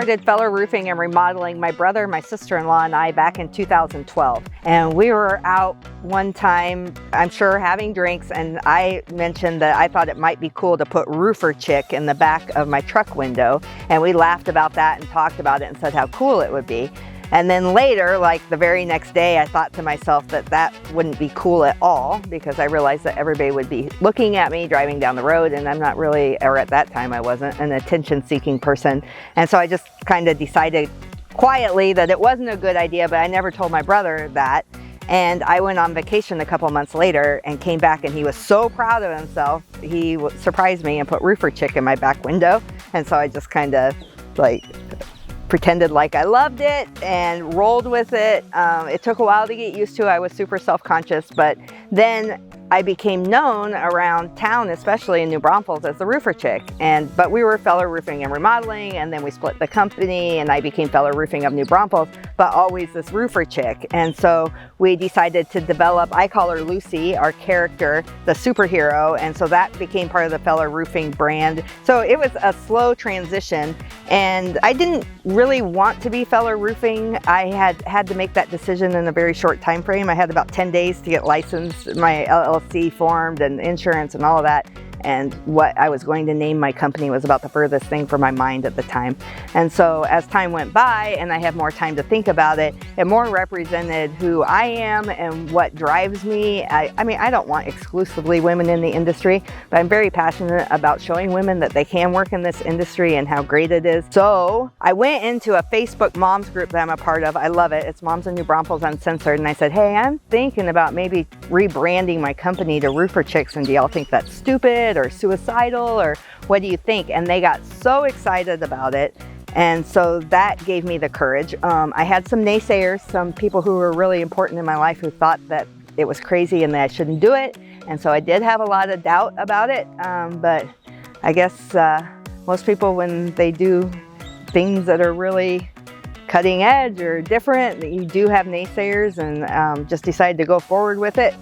started Feller Roofing and Remodeling, my brother, my sister-in-law, and I, back in 2012. And we were out one time, I'm sure, having drinks, and I mentioned that I thought it might be cool to put roofer chick in the back of my truck window. And we laughed about that and talked about it and said how cool it would be. And then later, like the very next day, I thought to myself that that wouldn't be cool at all, because I realized that everybody would be looking at me driving down the road, and I'm not really, or at that time I wasn't, an attention-seeking person. And so I just kind of decided quietly that it wasn't a good idea, but I never told my brother that. And I went on vacation a couple months later and came back, and he was so proud of himself. He surprised me and put roofer chick in my back window. And so I just kind of like pretended like I loved it and rolled with it. It took a while to get used to. I was super self-conscious, but then I became known around town, especially in New Braunfels, as the roofer chick. But we were Feller Roofing and Remodeling, and then we split the company, and I became Feller Roofing of New Braunfels, but always this roofer chick. And so we decided to develop, I call her Lucy, our character, the superhero, and so that became part of the Feller Roofing brand. So it was a slow transition, and I didn't really want to be Feller Roofing. I had to make that decision in a very short time frame. I had about 10 days to get licensed, my LLC formed, and insurance and all of that. And what I was going to name my company was about the furthest thing from my mind at the time. And so as time went by and I had more time to think about it, it more represented who I am and what drives me. I mean, I don't want exclusively women in the industry, but I'm very passionate about showing women that they can work in this industry and how great it is. So I went into a Facebook moms group that I'm a part of. I love it. It's Moms in New Braunfels Uncensored. And I said, hey, I'm thinking about maybe rebranding my company to Roofer Chicks, and do y'all think that's stupid or suicidal, or what do you think? And they got so excited about it, and so that gave me the courage. I had some naysayers, some people who were really important in my life who thought that it was crazy and that I shouldn't do it, and so I did have a lot of doubt about it, but I guess most people, when they do things that are really cutting edge or different, you do have naysayers, and just decided to go forward with it.